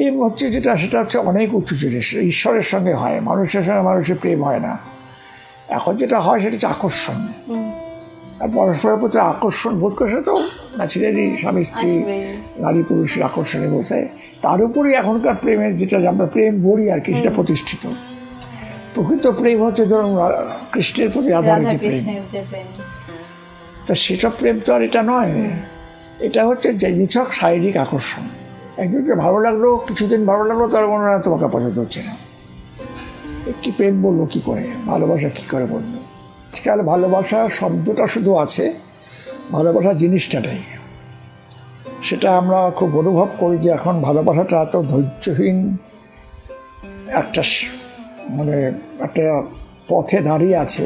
প্রেম হচ্ছে যেটা, সেটা হচ্ছে অনেক উঁচু জিনিস, ঈশ্বরের সঙ্গে হয়, মানুষের সঙ্গে মানুষের প্রেম হয় না। এখন যেটা হয় সেটা হচ্ছে আকর্ষণ, আর পরস্পরের প্রতি আকর্ষণ বোধ করে তো ন্যাচারালি স্বামী স্ত্রী নারী পুরুষের আকর্ষণে বলতে, তার উপরেই এখনকার প্রেমের যেটা আমরা প্রেম বলি আর কি, সেটা প্রতিষ্ঠিত। প্রকৃত প্রেম হচ্ছে ধরুন কৃষ্ণের প্রতি আধারিত প্রেম, তা সেসব প্রেম তো আর এটা নয়। এটা হচ্ছে যে নিছক শারীরিক আকর্ষণ। একজনকে ভালো লাগলো, কিছুদিন ভালো লাগলো, তার মনে হয় তোমাকে পছন্দ হচ্ছে না, একটি প্রেম বলবো কী করে, ভালোবাসা কী করে বলবো? আজকাল ভালোবাসা শব্দটা শুধু আছে, ভালোবাসা জিনিসটা নেই। সেটা আমরা খুব অনুভব করি যে এখন ভালোবাসাটা এত ধৈর্যহীন একটা মানে একটা পথে দাঁড়িয়ে আছে,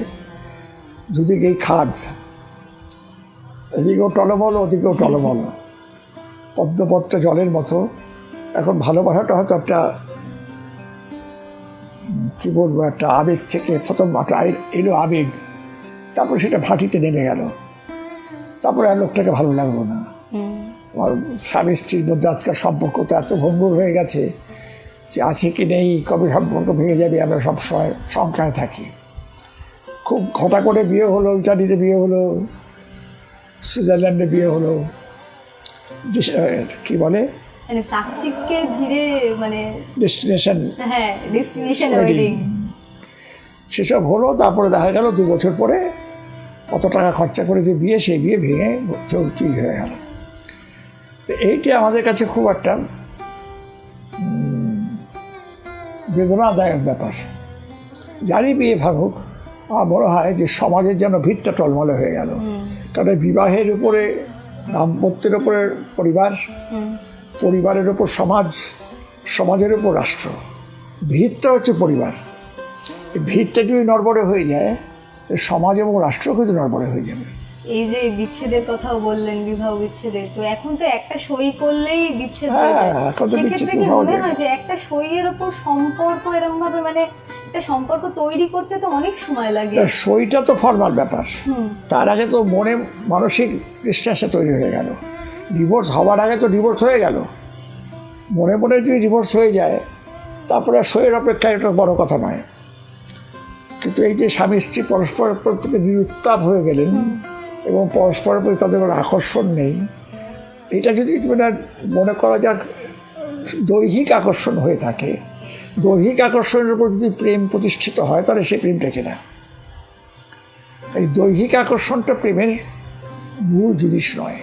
দুদিকেই খাদ, এদিকেও টলমল ওদিকেও টলমল, পদ্মপত্র জলের মতো। এখন ভালোবাসাটা হয়তো একটা কী বলবো, একটা আবেগ থেকে প্রথম এলো আবেগ, তারপরে সেটা ভাটিতে নেমে গেল, তারপরে আর লোকটাকে ভালো লাগলো না। স্বামী স্ত্রীর মধ্যে আজকাল সম্পর্কটা এত ভঙ্গুর হয়ে গেছে যে আছে কি নেই, কবে সম্পর্ক ভেঙে যাবে, আমরা সবসময় শঙ্কায় থাকি। খুব ঘটা করে বিয়ে হলো, ইটালিতে বিয়ে হলো, সুইজারল্যান্ডে বিয়ে হলো, কি বলে চাকচিক্যের ভিড়ে, মানে ডেস্টিনেশন, হ্যাঁ ডেস্টিনেশন ওয়েডিং, সেসব হলো। তারপরে দেখা গেল 2 বছর পরে কত টাকা খরচা করে যে বিয়ে, সেই বিয়ে ভেঙে চৌচির হয়ে গেল। তো এইটা আমাদের কাছে খুব একটা বেদনাদায়ক ব্যাপার। যারই বিয়ে ভাঙুক, আমার মনে হয় যে সমাজের যেন ভিতটা টলমলে হয়ে গেল। কারণ বিবাহের উপরে, দাম্পত্যের উপরে পরিবার, পরিবারের উপর সমাজ, সমাজের উপর রাষ্ট্র, ভিতটা হচ্ছে পরিবার। এই ভিতটা যদি নড়বড়ে হয়ে যায়, সমাজ এবং রাষ্ট্র কিন্তু নড়বড়ে হয়ে যাবে। এই যে বিচ্ছেদের কথাও বললেন, বিবাহ বিচ্ছেদের, তো এখন তো একটা সই করলেই বিচ্ছেদ হয়ে যায়। সেক্ষেত্রে কি মনে হয় যে একটা সইয়ের উপর সম্পর্ক এরকম ভাবে, মানে একটা সম্পর্ক তৈরি করতে তো অনেক সময় লাগে? সইটা তো ফর্মাল ব্যাপার, তার আগে তো মনে মানসিক বিশ্বাসটা তৈরি হয়ে গেল। ডিভোর্স হওয়ার আগে তো ডিভোর্স হয়ে গেল, মনে মনে যদি ডিভোর্স হয়ে যায়, তারপরে সইয়ের অপেক্ষায় এটা বড় কথা নয়। কিন্তু এই যে স্বামী স্ত্রী পরস্পরের প্রতি নিরুত্তাপ হয়ে গেলেন এবং পরস্পরের প্রতি তাদের কোনো আকর্ষণ নেই, এটা যদি মনে করা যাক দৈহিক আকর্ষণ হয়ে থাকে, দৈহিক আকর্ষণের উপর যদি প্রেম প্রতিষ্ঠিত হয়, তাহলে সে প্রেম টেকে না। এই দৈহিক আকর্ষণটা প্রেমের মূল জিনিস নয়।